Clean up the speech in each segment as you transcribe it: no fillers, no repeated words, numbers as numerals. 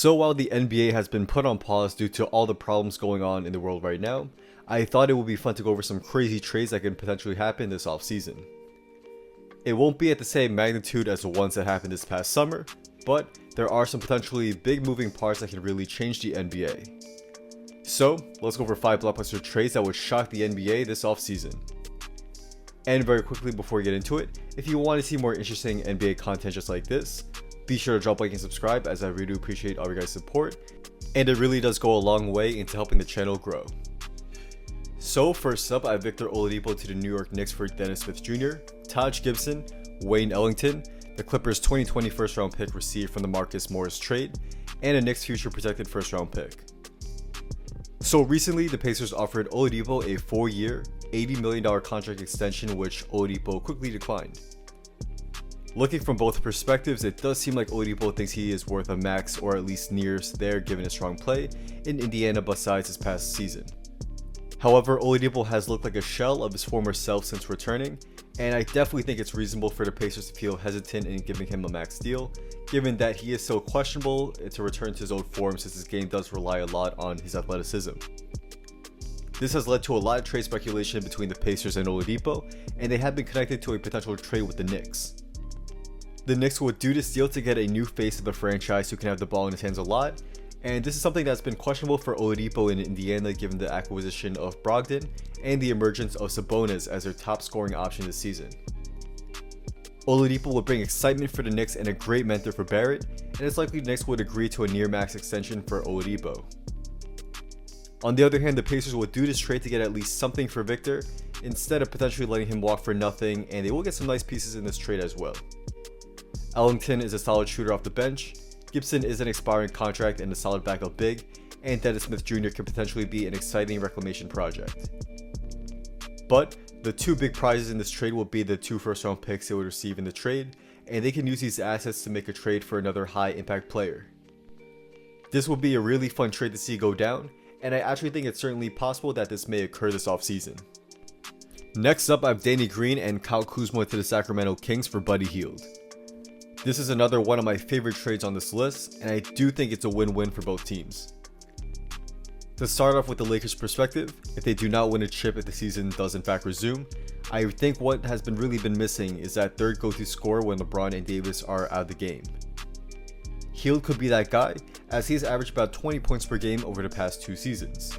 So while the NBA has been put on pause due to all the problems going on in the world right now, I thought it would be fun to go over some crazy trades that could potentially happen this offseason. It won't be at the same magnitude as the ones that happened this past summer, but there are some potentially big moving parts that can really change the NBA. So let's go over 5 blockbuster trades that would shock the NBA this offseason. And very quickly before we get into it, if you want to see more interesting NBA content just like this, be sure to drop a like and subscribe, as I really do appreciate all your guys' support, and it really does go a long way into helping the channel grow. So first up, I have Victor Oladipo to the New York Knicks for Dennis Smith Jr., Taj Gibson, Wayne Ellington, the Clippers 2020 first round pick received from the Marcus Morris trade, and a Knicks future protected first round pick. So recently, the Pacers offered Oladipo a 4-year, $80 million contract extension, which Oladipo quickly declined. Looking from both perspectives, it does seem like Oladipo thinks he is worth a max, or at least nears there, given his strong play in Indiana besides his past season. However, Oladipo has looked like a shell of his former self since returning, and I definitely think it's reasonable for the Pacers to feel hesitant in giving him a max deal, given that he is so questionable to return to his old form since his game does rely a lot on his athleticism. This has led to a lot of trade speculation between the Pacers and Oladipo, and they have been connected to a potential trade with the Knicks. The Knicks would do this deal to get a new face of the franchise who can have the ball in his hands a lot, and this is something that's been questionable for Oladipo in Indiana given the acquisition of Brogdon and the emergence of Sabonis as their top scoring option this season. Oladipo would bring excitement for the Knicks and a great mentor for Barrett, and it's likely the Knicks would agree to a near max extension for Oladipo. On the other hand, the Pacers would do this trade to get at least something for Victor, instead of potentially letting him walk for nothing, and they will get some nice pieces in this trade as well. Ellington is a solid shooter off the bench, Gibson is an expiring contract and a solid backup big, and Dennis Smith Jr. could potentially be an exciting reclamation project. But the two big prizes in this trade will be the 2 first round picks they would receive in the trade, and they can use these assets to make a trade for another high impact player. This will be a really fun trade to see go down, and I actually think it's certainly possible that this may occur this offseason. Next up, I have Danny Green and Kyle Kuzma to the Sacramento Kings for Buddy Hield. This is another one of my favorite trades on this list, and I do think it's a win-win for both teams. To start off with the Lakers' perspective, if they do not win a chip if the season does in fact resume, I think what has really been missing is that third go-to scorer when LeBron and Davis are out of the game. Hield could be that guy, as he has averaged about 20 points per game over the past 2 seasons.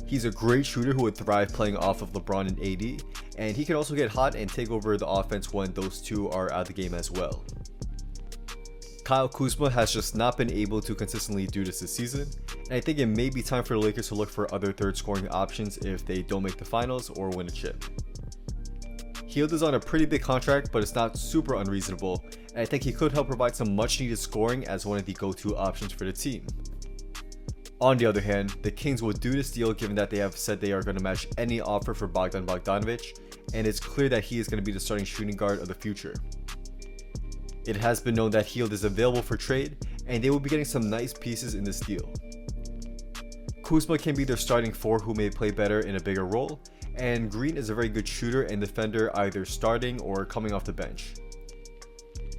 He's a great shooter who would thrive playing off of LeBron and AD, and he can also get hot and take over the offense when those two are out of the game as well. Kyle Kuzma has just not been able to consistently do this season, and I think it may be time for the Lakers to look for other third scoring options if they don't make the finals or win a chip. Hield is on a pretty big contract, but it's not super unreasonable, and I think he could help provide some much needed scoring as one of the go-to options for the team. On the other hand, the Kings would do this deal given that they have said they are going to match any offer for Bogdan Bogdanovic, and it's clear that he is going to be the starting shooting guard of the future. It has been known that Hield is available for trade, and they will be getting some nice pieces in this deal. Kuzma can be their starting 4 who may play better in a bigger role, and Green is a very good shooter and defender either starting or coming off the bench.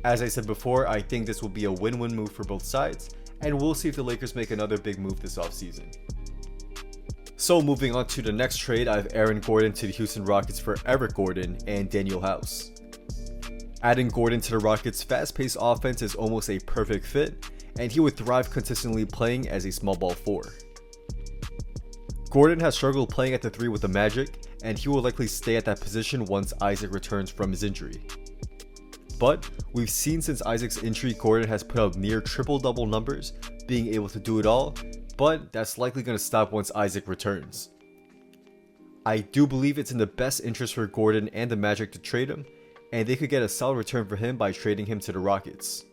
As I said before, I think this will be a win-win move for both sides, and we'll see if the Lakers make another big move this offseason. So moving on to the next trade, I have Aaron Gordon to the Houston Rockets for Eric Gordon and Daniel House. Adding Gordon to the Rockets' fast-paced offense is almost a perfect fit, and he would thrive consistently playing as a small ball 4. Gordon has struggled playing at the 3 with the Magic, and he will likely stay at that position once Isaac returns from his injury. But we've seen since Isaac's injury, Gordon has put up near triple-double numbers, being able to do it all, but that's likely going to stop once Isaac returns. I do believe it's in the best interest for Gordon and the Magic to trade him, and they could get a solid return for him by trading him to the Rockets.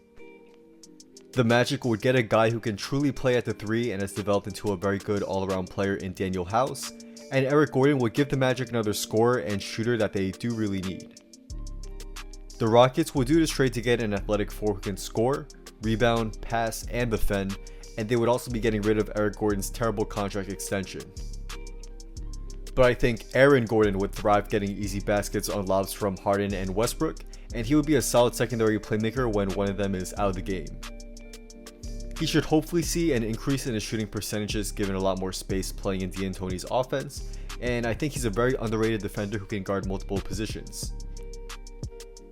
The Magic would get a guy who can truly play at the 3 and has developed into a very good all-around player in Daniel House, and Eric Gordon would give the Magic another scorer and shooter that they do really need. The Rockets will do this trade to get an athletic 4 who can score, rebound, pass, and defend, and they would also be getting rid of Eric Gordon's terrible contract extension. But I think Aaron Gordon would thrive getting easy baskets on lobs from Harden and Westbrook, and he would be a solid secondary playmaker when one of them is out of the game. He should hopefully see an increase in his shooting percentages given a lot more space playing in D'Antoni's offense, and I think he's a very underrated defender who can guard multiple positions.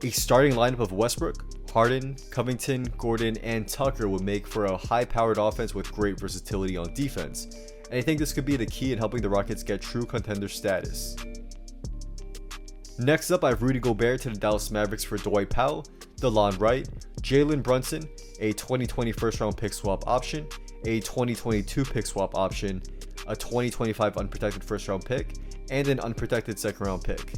A starting lineup of Westbrook, Harden, Covington, Gordon, and Tucker would make for a high-powered offense with great versatility on defense, and I think this could be the key in helping the Rockets get true contender status. Next up, I have Rudy Gobert to the Dallas Mavericks for Dwight Powell, DeLon Wright, Jalen Brunson, a 2020 first-round pick swap option, a 2022 pick swap option, a 2025 unprotected first-round pick, and an unprotected second-round pick.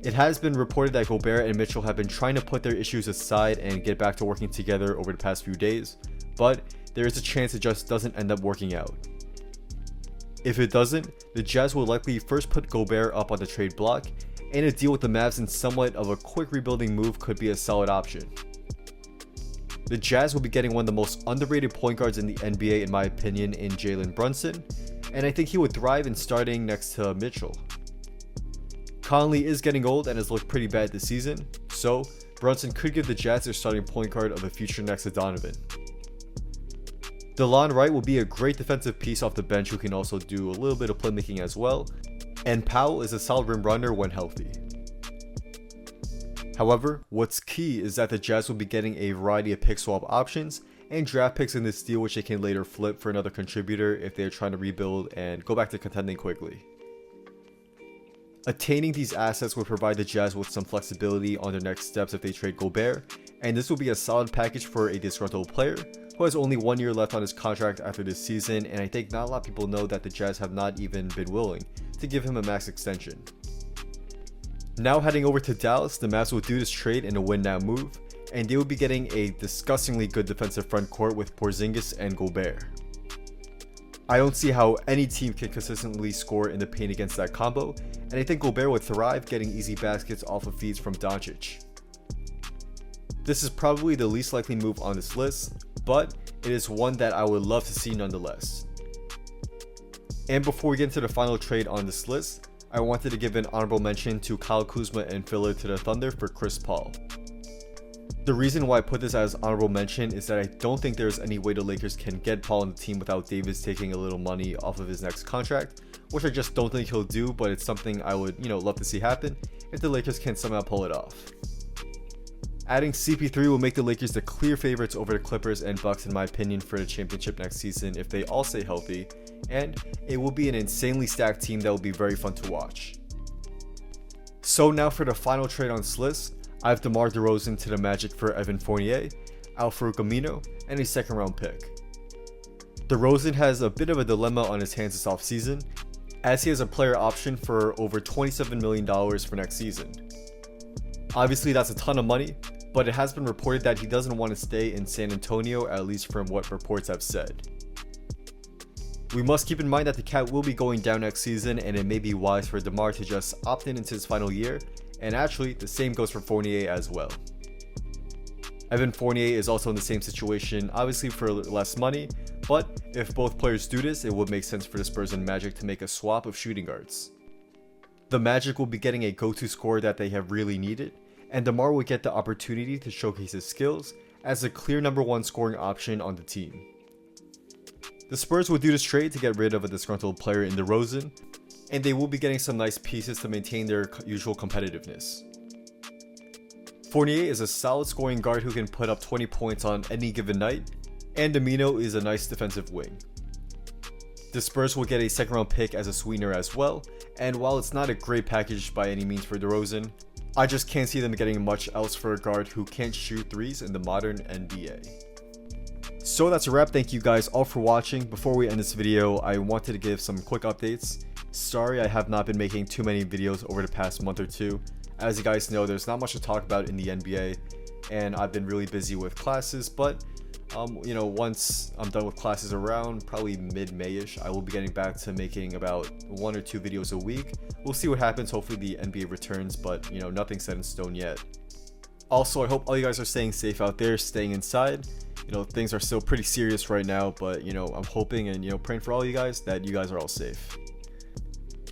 It has been reported that Gobert and Mitchell have been trying to put their issues aside and get back to working together over the past few days, but there is a chance it just doesn't end up working out. If it doesn't, the Jazz will likely first put Gobert up on the trade block, and a deal with the Mavs in somewhat of a quick rebuilding move could be a solid option. The Jazz will be getting one of the most underrated point guards in the NBA in my opinion in Jalen Brunson, and I think he would thrive in starting next to Mitchell. Conley is getting old and has looked pretty bad this season, so Brunson could give the Jazz their starting point guard of the future next to Donovan. DeLon Wright will be a great defensive piece off the bench who can also do a little bit of playmaking as well, and Powell is a solid rim runner when healthy. However, what's key is that the Jazz will be getting a variety of pick swap options and draft picks in this deal which they can later flip for another contributor if they are trying to rebuild and go back to contending quickly. Attaining these assets will provide the Jazz with some flexibility on their next steps if they trade Gobert, and this will be a solid package for a disgruntled player who has only 1 year left on his contract after this season, and I think not a lot of people know that the Jazz have not even been willing to give him a max extension. Now heading over to Dallas, the Mavs will do this trade in a win now move, and they will be getting a disgustingly good defensive front court with Porzingis and Gobert. I don't see how any team can consistently score in the paint against that combo, and I think Gobert would thrive getting easy baskets off of feeds from Doncic. This is probably the least likely move on this list, but it is one that I would love to see nonetheless. And before we get into the final trade on this list, I wanted to give an honorable mention to Kyle Kuzma and filler to the Thunder for Chris Paul. The reason why I put this as honorable mention is that I don't think there's any way the Lakers can get Paul on the team without Davis taking a little money off of his next contract, which I just don't think he'll do, but it's something I would, love to see happen if the Lakers can somehow pull it off. Adding CP3 will make the Lakers the clear favorites over the Clippers and Bucks in my opinion for the championship next season if they all stay healthy, and it will be an insanely stacked team that will be very fun to watch. So now for the final trade on this list, I have DeMar DeRozan to the Magic for Evan Fournier, Al-Farouq Amino, and a second round pick. DeRozan has a bit of a dilemma on his hands this offseason, as he has a player option for over $27 million for next season. Obviously that's a ton of money, but it has been reported that he doesn't want to stay in San Antonio, at least from what reports have said. We must keep in mind that the Cat will be going down next season, and it may be wise for DeMar to just opt in into his final year, and actually the same goes for Fournier as well. Evan Fournier is also in the same situation, obviously for less money, but if both players do this, it would make sense for the Spurs and Magic to make a swap of shooting guards. The Magic will be getting a go-to scorer that they have really needed, and DeMar will get the opportunity to showcase his skills as a clear number one scoring option on the team. The Spurs will do this trade to get rid of a disgruntled player in DeRozan, and they will be getting some nice pieces to maintain their usual competitiveness. Fournier is a solid scoring guard who can put up 20 points on any given night, and Amino is a nice defensive wing. The Spurs will get a second round pick as a sweetener as well, and while it's not a great package by any means for DeRozan, I just can't see them getting much else for a guard who can't shoot threes in the modern NBA. So that's a wrap. Thank you guys all for watching. Before we end this video, I wanted to give some quick updates. Sorry I have not been making too many videos over the past month or two. As you guys know, there's not much to talk about in the NBA, and I've been really busy with classes, but once I'm done with classes around probably mid-May-ish, I will be getting back to making about 1 or 2 videos a week. We'll see what happens. Hopefully the NBA returns, but nothing's set in stone yet. Also, I hope all you guys are staying safe out there, staying inside. Things are still pretty serious right now, but I'm hoping and praying for all you guys that you guys are all safe.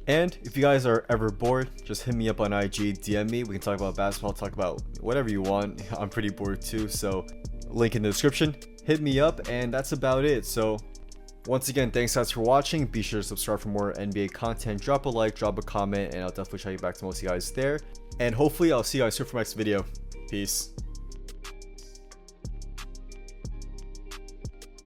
And if you guys are ever bored, just hit me up on IG, DM me. We can talk about basketball, talk about whatever you want. I'm pretty bored too, so link in the description. hit me up, and that's about it. So once again, thanks guys for watching. Be sure to subscribe for more NBA content. Drop a like, drop a comment, and I'll definitely try to get back to most of you guys there. And hopefully I'll see you guys soon for my next video. Peace.